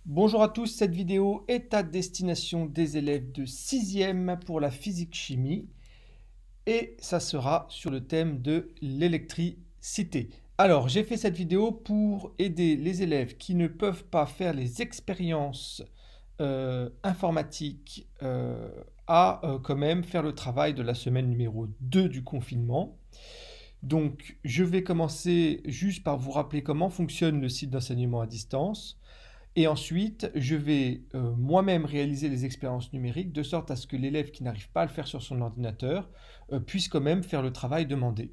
Bonjour à tous, cette vidéo est à destination des élèves de 6e pour la physique-chimie et ça sera sur le thème de l'électricité. Alors, j'ai fait cette vidéo pour aider les élèves qui ne peuvent pas faire les expériences informatiques à quand même faire le travail de la semaine numéro 2 du confinement. Donc, je vais commencer juste par vous rappeler comment fonctionne le site d'enseignement à distance. Et ensuite, je vais moi-même réaliser les expériences numériques de sorte à ce que l'élève qui n'arrive pas à le faire sur son ordinateur puisse quand même faire le travail demandé.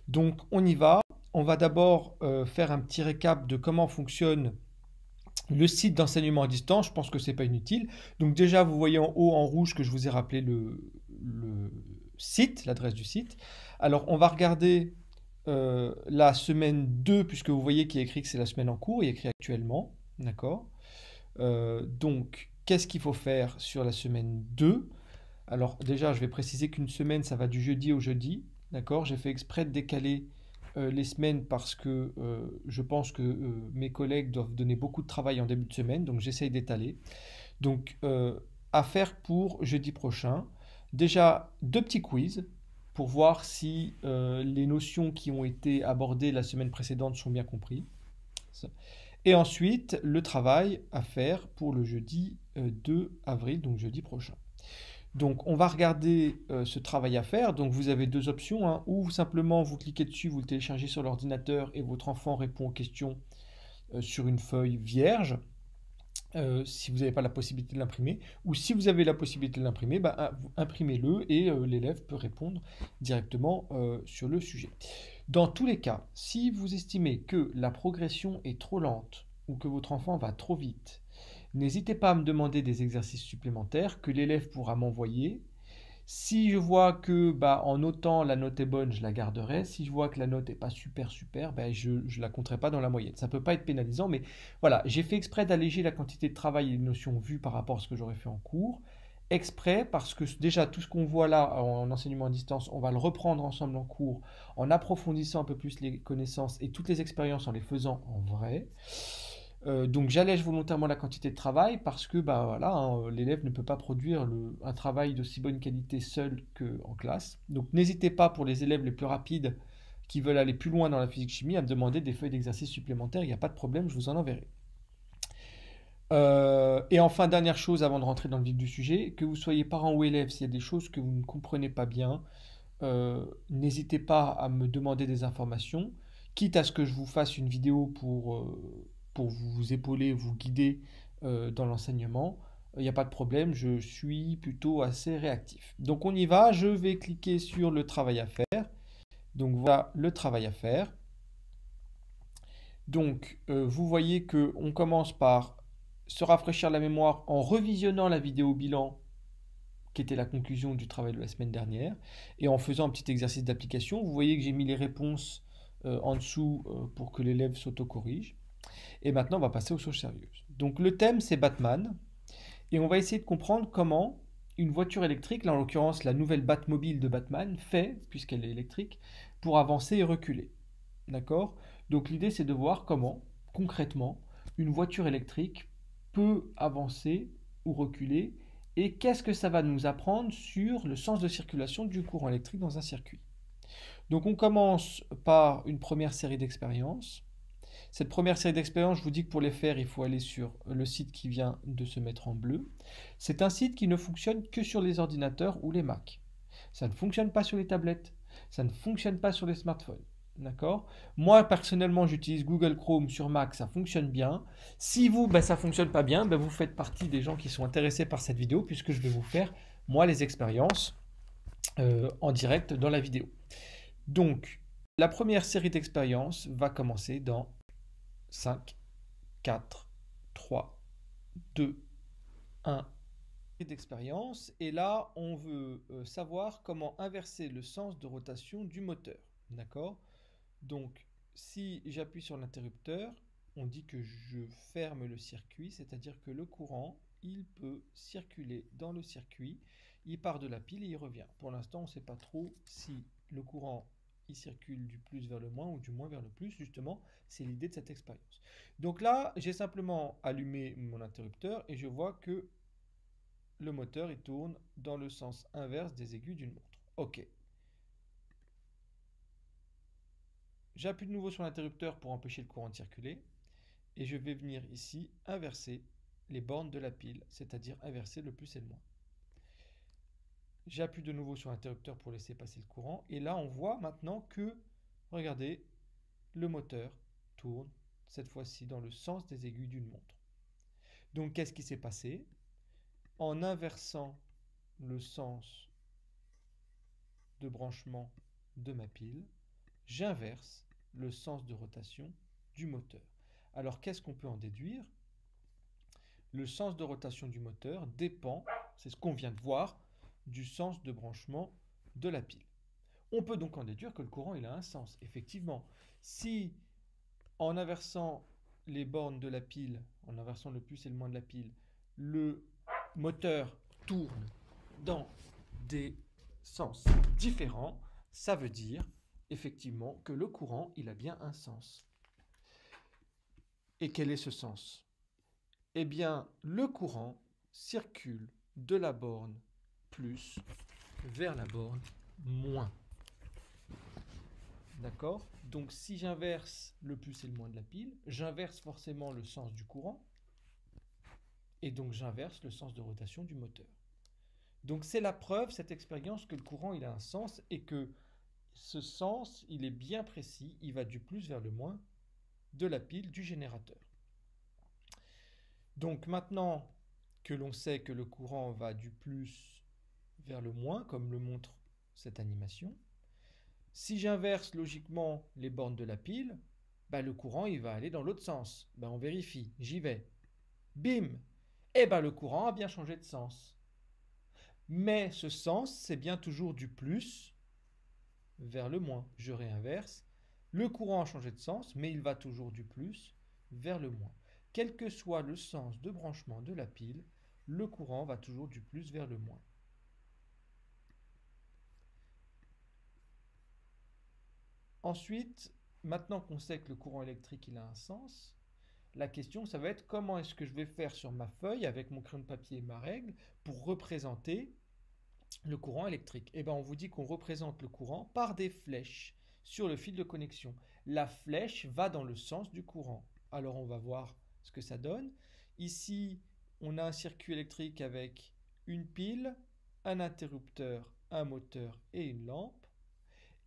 Donc on y va. On va d'abord faire un petit récap de comment fonctionne le site d'enseignement à distance. Je pense que ce n'est pas inutile. Donc déjà, vous voyez en haut en rouge que je vous ai rappelé le site, l'adresse du site. Alors on va regarder la semaine 2, puisque vous voyez qu'il y a écrit que c'est la semaine en cours, il y a écrit actuellement. D'accord. Donc, qu'est-ce qu'il faut faire sur la semaine 2? Alors, déjà, je vais préciser qu'une semaine, ça va du jeudi au jeudi. D'accord? J'ai fait exprès de décaler les semaines parce que je pense que mes collègues doivent donner beaucoup de travail en début de semaine, donc j'essaye d'étaler. Donc, à faire pour jeudi prochain. Déjà, deux petits quiz pour voir si les notions qui ont été abordées la semaine précédente sont bien comprises. Et ensuite, le travail à faire pour le jeudi 2 avril, donc jeudi prochain. Donc, on va regarder ce travail à faire. Donc, vous avez deux options, hein. Ou simplement vous cliquez dessus, vous le téléchargez sur l'ordinateur et votre enfant répond aux questions sur une feuille vierge, si vous n'avez pas la possibilité de l'imprimer. Ou si vous avez la possibilité de l'imprimer, imprimez-le et l'élève peut répondre directement sur le sujet. Dans tous les cas, si vous estimez que la progression est trop lente ou que votre enfant va trop vite, n'hésitez pas à me demander des exercices supplémentaires que l'élève pourra m'envoyer. Si je vois que en notant la note est bonne, je la garderai. Si je vois que la note n'est pas super, je ne la compterai pas dans la moyenne. Ça ne peut pas être pénalisant, mais voilà, j'ai fait exprès d'alléger la quantité de travail et de notions vues par rapport à ce que j'aurais fait en cours. Exprès parce que déjà tout ce qu'on voit là en enseignement à distance, on va le reprendre ensemble en cours en approfondissant un peu plus les connaissances et toutes les expériences en les faisant en vrai. Donc j'allège volontairement la quantité de travail parce que voilà, hein, l'élève ne peut pas produire un travail d'aussi bonne qualité seul qu'en classe. Donc n'hésitez pas pour les élèves les plus rapides qui veulent aller plus loin dans la physique-chimie à me demander des feuilles d'exercice supplémentaires, il n'y a pas de problème, je vous en enverrai. Et enfin, dernière chose avant de rentrer dans le vif du sujet, que vous soyez parent ou élève, s'il y a des choses que vous ne comprenez pas bien, n'hésitez pas à me demander des informations, quitte à ce que je vous fasse une vidéo pour vous épauler, vous guider dans l'enseignement. Il n'y a pas de problème, je suis plutôt assez réactif. Donc on y va, je vais cliquer sur le travail à faire. Donc voilà le travail à faire. Donc vous voyez qu'on commence par se rafraîchir la mémoire en revisionnant la vidéo bilan qui était la conclusion du travail de la semaine dernière. Et en faisant un petit exercice d'application, vous voyez que j'ai mis les réponses en dessous pour que l'élève s'auto-corrige. Et maintenant, on va passer aux choses sérieuses. Donc le thème, c'est Batman. Et on va essayer de comprendre comment une voiture électrique, là en l'occurrence la nouvelle Batmobile de Batman, fait, puisqu'elle est électrique, pour avancer et reculer. D'accord? Donc l'idée, c'est de voir comment, concrètement, une voiture électrique peut avancer ou reculer et qu'est-ce que ça va nous apprendre sur le sens de circulation du courant électrique dans un circuit. Donc on commence par une première série d'expériences. Cette première série d'expériences, je vous dis que pour les faire, il faut aller sur le site qui vient de se mettre en bleu. C'est un site qui ne fonctionne que sur les ordinateurs ou les Mac. Ça ne fonctionne pas sur les tablettes, ça ne fonctionne pas sur les smartphones. D'accord? Moi, personnellement, j'utilise Google Chrome sur Mac, ça fonctionne bien. Si vous, ça ne fonctionne pas bien, vous faites partie des gens qui sont intéressés par cette vidéo, puisque je vais vous faire, moi, les expériences en direct dans la vidéo. Donc, la première série d'expériences va commencer dans 5, 4, 3, 2, 1. D'expérience. Et là, on veut savoir comment inverser le sens de rotation du moteur. D'accord? Donc, si j'appuie sur l'interrupteur, on dit que je ferme le circuit, c'est-à-dire que le courant, il peut circuler dans le circuit, il part de la pile et il revient. Pour l'instant, on ne sait pas trop si le courant il circule du plus vers le moins ou du moins vers le plus, justement, c'est l'idée de cette expérience. Donc là, j'ai simplement allumé mon interrupteur et je vois que le moteur il tourne dans le sens inverse des aiguilles d'une montre. OK. J'appuie de nouveau sur l'interrupteur pour empêcher le courant de circuler et je vais venir ici inverser les bornes de la pile, c'est-à-dire inverser le plus et le moins. J'appuie de nouveau sur l'interrupteur pour laisser passer le courant et là on voit maintenant que, regardez, le moteur tourne cette fois-ci dans le sens des aiguilles d'une montre. Donc qu'est-ce qui s'est passé? En inversant le sens de branchement de ma pile, j'inverse le sens de rotation du moteur. Alors qu'est-ce qu'on peut en déduire? Le sens de rotation du moteur dépend, c'est ce qu'on vient de voir, du sens de branchement de la pile. On peut donc en déduire que le courant il a un sens. Effectivement, si en inversant les bornes de la pile, en inversant le plus et le moins de la pile, le moteur tourne dans des sens différents, ça veut dire effectivement que le courant il a bien un sens. Et quel est ce sens? Eh bien, le courant circule de la borne plus vers la borne moins. D'accord? Donc si j'inverse le plus et le moins de la pile, j'inverse forcément le sens du courant et donc j'inverse le sens de rotation du moteur. Donc c'est la preuve, cette expérience, que le courant il a un sens et que ce sens il est bien précis, il va du plus vers le moins de la pile du générateur. Donc maintenant que l'on sait que le courant va du plus vers le moins, comme le montre cette animation, si j'inverse logiquement les bornes de la pile, le courant il va aller dans l'autre sens. On vérifie, j'y vais. Bim! Le courant a bien changé de sens. Mais ce sens, c'est bien toujours du plus vers le moins. Je réinverse. Le courant a changé de sens, mais il va toujours du plus vers le moins. Quel que soit le sens de branchement de la pile, le courant va toujours du plus vers le moins. Ensuite, maintenant qu'on sait que le courant électrique il a un sens, la question ça va être comment est-ce que je vais faire sur ma feuille avec mon crayon de papier et ma règle pour représenter le courant électrique. On vous dit qu'on représente le courant par des flèches sur le fil de connexion. La flèche va dans le sens du courant. Alors on va voir ce que ça donne. Ici, on a un circuit électrique avec une pile, un interrupteur, un moteur et une lampe.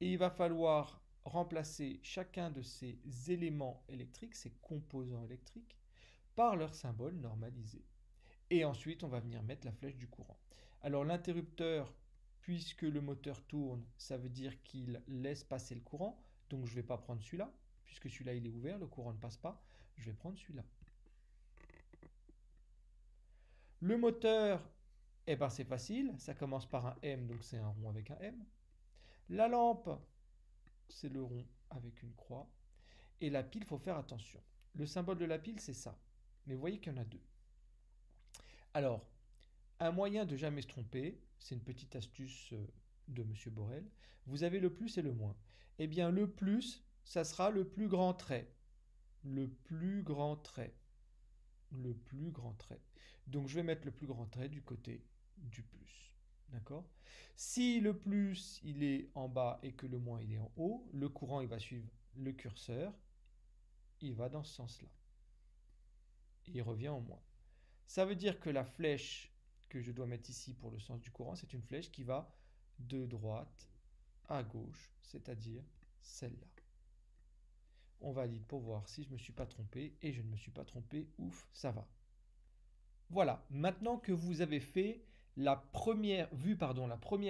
Et il va falloir remplacer chacun de ces éléments électriques, ces composants électriques, par leur symbole normalisé. Et ensuite, on va venir mettre la flèche du courant. Alors l'interrupteur, puisque le moteur tourne, ça veut dire qu'il laisse passer le courant. Donc je ne vais pas prendre celui-là, puisque celui-là il est ouvert, le courant ne passe pas. Je vais prendre celui-là. Le moteur, c'est facile, ça commence par un M, donc c'est un rond avec un M. La lampe, c'est le rond avec une croix. Et la pile, il faut faire attention. Le symbole de la pile, c'est ça. Mais vous voyez qu'il y en a deux. Alors, un moyen de jamais se tromper, c'est une petite astuce de M. Borel. Vous avez le plus et le moins. Eh bien, le plus, ça sera le plus grand trait. Le plus grand trait. Le plus grand trait. Donc, je vais mettre le plus grand trait du côté du plus. D'accord? Si le plus, il est en bas et que le moins, il est en haut, le courant, il va suivre le curseur. Il va dans ce sens-là. Et il revient en moins. Ça veut dire que la flèche que je dois mettre ici pour le sens du courant, c'est une flèche qui va de droite à gauche, c'est-à-dire celle-là. On valide pour voir si je ne me suis pas trompé, et je ne me suis pas trompé, ouf, ça va. Voilà, maintenant que vous avez fait la première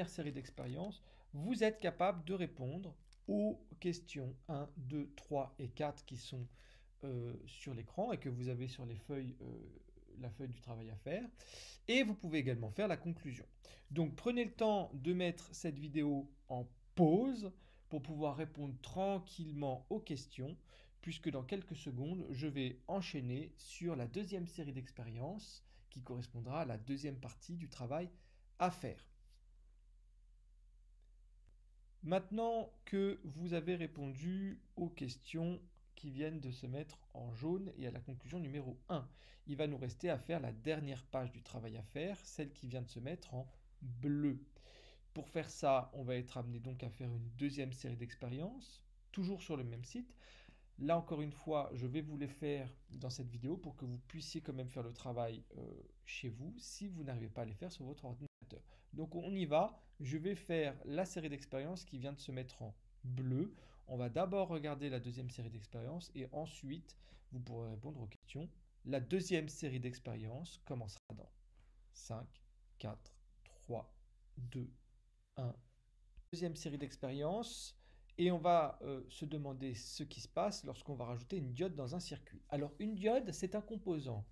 série d'expériences, vous êtes capable de répondre aux questions 1, 2, 3 et 4 qui sont sur l'écran et que vous avez sur les feuilles, la feuille du travail à faire. Et vous pouvez également faire la conclusion. Donc prenez le temps de mettre cette vidéo en pause pour pouvoir répondre tranquillement aux questions, puisque dans quelques secondes, je vais enchaîner sur la deuxième série d'expériences qui correspondra à la deuxième partie du travail à faire. Maintenant que vous avez répondu aux questions qui viennent de se mettre en jaune et à la conclusion numéro 1, il va nous rester à faire la dernière page du travail à faire, celle qui vient de se mettre en bleu. Pour faire ça, on va être amené donc à faire une deuxième série d'expériences, toujours sur le même site. Là encore une fois, je vais vous les faire dans cette vidéo pour que vous puissiez quand même faire le travail chez vous si vous n'arrivez pas à les faire sur votre ordinateur. Donc on y va, je vais faire la série d'expériences qui vient de se mettre en bleu. On va d'abord regarder la deuxième série d'expériences et ensuite vous pourrez répondre aux questions. La deuxième série d'expériences commencera dans 5, 4, 3, 2, 1. Deuxième série d'expériences. Et on va se demander ce qui se passe lorsqu'on va rajouter une diode dans un circuit. Alors une diode, c'est un composant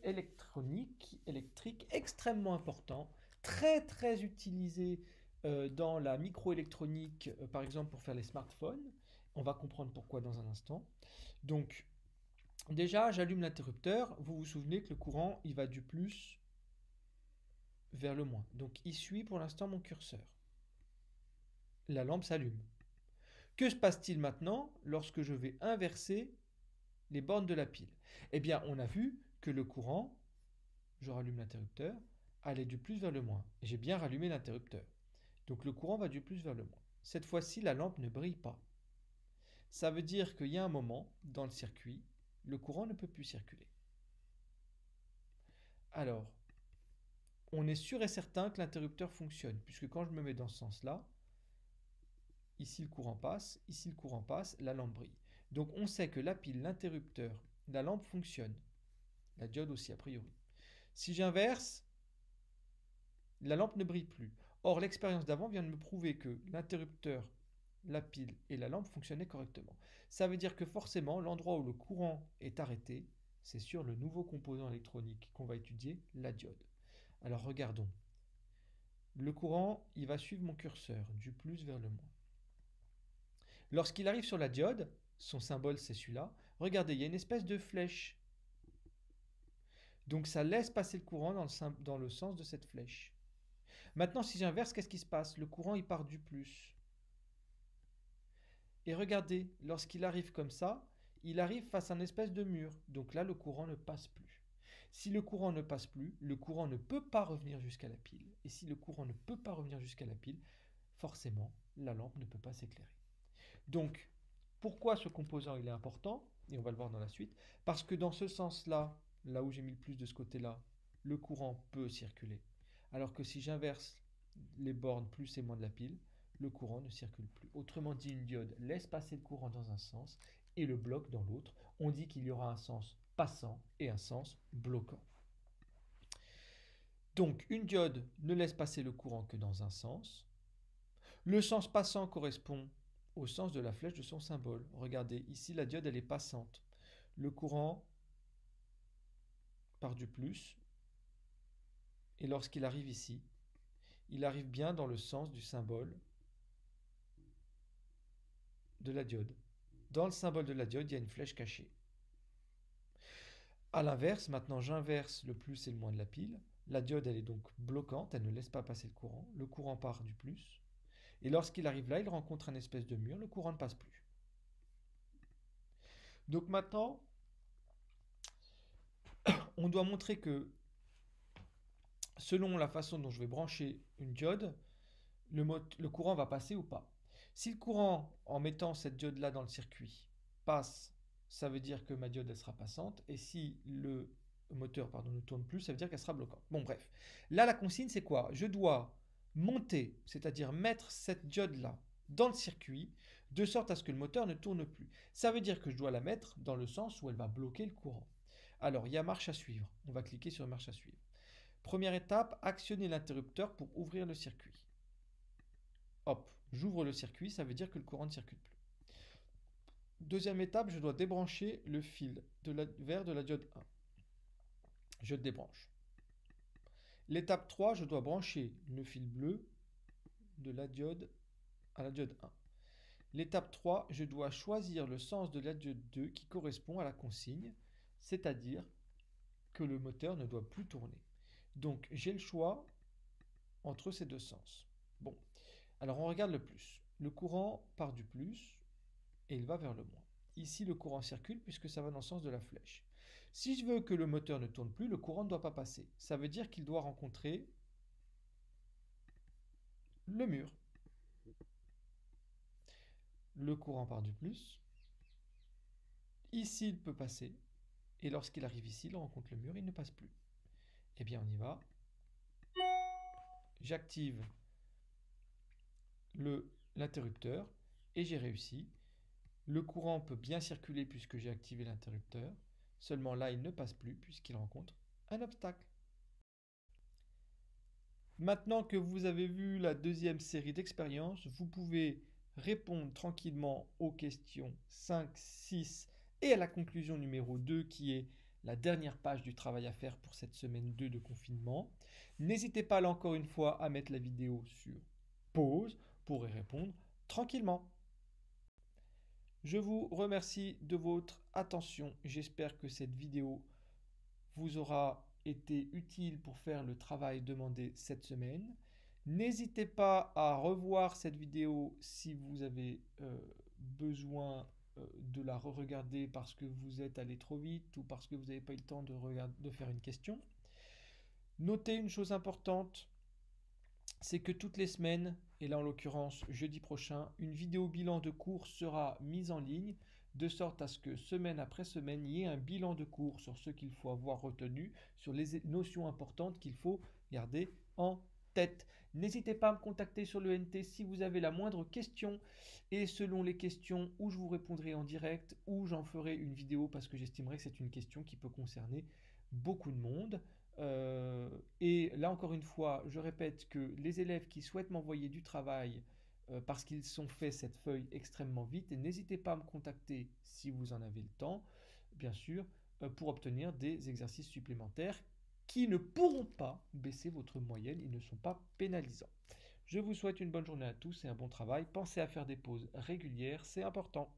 électrique extrêmement important, très très utilisé dans la microélectronique, par exemple pour faire les smartphones. On va comprendre pourquoi dans un instant. Donc déjà, j'allume l'interrupteur. Vous vous souvenez que le courant, il va du plus vers le moins. Donc il suit pour l'instant mon curseur. La lampe s'allume. Que se passe-t-il maintenant lorsque je vais inverser les bornes de la pile? Eh bien, on a vu que le courant, je rallume l'interrupteur, allait du plus vers le moins. J'ai bien rallumé l'interrupteur. Donc le courant va du plus vers le moins. Cette fois-ci, la lampe ne brille pas. Ça veut dire qu'il y a un moment dans le circuit, le courant ne peut plus circuler. Alors, on est sûr et certain que l'interrupteur fonctionne, puisque quand je me mets dans ce sens-là, ici le courant passe, la lampe brille. Donc on sait que la pile, l'interrupteur, la lampe fonctionne. La diode aussi a priori. Si j'inverse, la lampe ne brille plus. Or l'expérience d'avant vient de me prouver que l'interrupteur, la pile et la lampe fonctionnaient correctement. Ça veut dire que forcément l'endroit où le courant est arrêté, c'est sur le nouveau composant électronique qu'on va étudier, la diode. Alors regardons. Le courant, il va suivre mon curseur, du plus vers le moins. Lorsqu'il arrive sur la diode, son symbole c'est celui-là, regardez, il y a une espèce de flèche. Donc ça laisse passer le courant dans le sens de cette flèche. Maintenant, si j'inverse, qu'est-ce qui se passe? Le courant, il part du plus. Et regardez, lorsqu'il arrive comme ça, il arrive face à une espèce de mur. Donc là, le courant ne passe plus. Si le courant ne passe plus, le courant ne peut pas revenir jusqu'à la pile. Et si le courant ne peut pas revenir jusqu'à la pile, forcément, la lampe ne peut pas s'éclairer. Donc, pourquoi ce composant il est important? Et on va le voir dans la suite. Parce que dans ce sens-là, là où j'ai mis le plus de ce côté-là, le courant peut circuler. Alors que si j'inverse les bornes plus et moins de la pile, le courant ne circule plus. Autrement dit, une diode laisse passer le courant dans un sens et le bloque dans l'autre. On dit qu'il y aura un sens passant et un sens bloquant. Donc, une diode ne laisse passer le courant que dans un sens. Le sens passant correspond au sens de la flèche de son symbole. Regardez, ici la diode elle est passante. Le courant part du plus, et lorsqu'il arrive ici, il arrive bien dans le sens du symbole de la diode. Dans le symbole de la diode, il y a une flèche cachée. A l'inverse, maintenant j'inverse le plus et le moins de la pile. La diode elle est donc bloquante, elle ne laisse pas passer le courant. Le courant part du plus. Et lorsqu'il arrive là, il rencontre un espèce de mur, le courant ne passe plus. Donc maintenant, on doit montrer que selon la façon dont je vais brancher une diode, le courant va passer ou pas. Si le courant, en mettant cette diode-là dans le circuit, passe, ça veut dire que ma diode elle sera passante. Et si le moteur ne tourne plus, ça veut dire qu'elle sera bloquante. Bon, bref. Là, la consigne, c'est quoi? Je dois monter, c'est-à-dire mettre cette diode-là dans le circuit, de sorte à ce que le moteur ne tourne plus. Ça veut dire que je dois la mettre dans le sens où elle va bloquer le courant. Alors, il y a marche à suivre. On va cliquer sur marche à suivre. Première étape, actionner l'interrupteur pour ouvrir le circuit. Hop, j'ouvre le circuit, ça veut dire que le courant ne circule plus. Deuxième étape, je dois débrancher le fil vert de la diode 1. Je le débranche. L'étape 3, je dois brancher le fil bleu de la diode à la diode 1. L'étape 3, je dois choisir le sens de la diode 2 qui correspond à la consigne, c'est-à-dire que le moteur ne doit plus tourner. Donc j'ai le choix entre ces deux sens. Bon, Alors on regarde le plus. Le courant part du plus et il va vers le moins. Ici, le courant circule puisque ça va dans le sens de la flèche. Si je veux que le moteur ne tourne plus, le courant ne doit pas passer. Ça veut dire qu'il doit rencontrer le mur. Le courant part du plus. Ici, il peut passer. Et lorsqu'il arrive ici, il rencontre le mur, il ne passe plus. Eh bien, on y va. J'active l'interrupteur et j'ai réussi. Le courant peut bien circuler puisque j'ai activé l'interrupteur. Seulement là, il ne passe plus puisqu'il rencontre un obstacle. Maintenant que vous avez vu la deuxième série d'expériences, vous pouvez répondre tranquillement aux questions 5, 6 et à la conclusion numéro 2 qui est la dernière page du travail à faire pour cette semaine 2 de confinement. N'hésitez pas là encore une fois à mettre la vidéo sur pause pour y répondre tranquillement. Je vous remercie de votre attention. J'espère que cette vidéo vous aura été utile pour faire le travail demandé cette semaine. N'hésitez pas à revoir cette vidéo si vous avez besoin de la re-regarder parce que vous êtes allé trop vite ou parce que vous n'avez pas eu le temps de faire une question. Notez une chose importante, c'est que toutes les semaines, et là en l'occurrence jeudi prochain, une vidéo bilan de cours sera mise en ligne, de sorte à ce que semaine après semaine, il y ait un bilan de cours sur ce qu'il faut avoir retenu, sur les notions importantes qu'il faut garder en tête. N'hésitez pas à me contacter sur le NT si vous avez la moindre question, et selon les questions, ou je vous répondrai en direct, ou j'en ferai une vidéo parce que j'estimerai que c'est une question qui peut concerner beaucoup de monde. Et là encore une fois, je répète que les élèves qui souhaitent m'envoyer du travail parce qu'ils ont fait cette feuille extrêmement vite, n'hésitez pas à me contacter si vous en avez le temps, bien sûr, pour obtenir des exercices supplémentaires qui ne pourront pas baisser votre moyenne, ils ne sont pas pénalisants. Je vous souhaite une bonne journée à tous et un bon travail. Pensez à faire des pauses régulières, c'est important.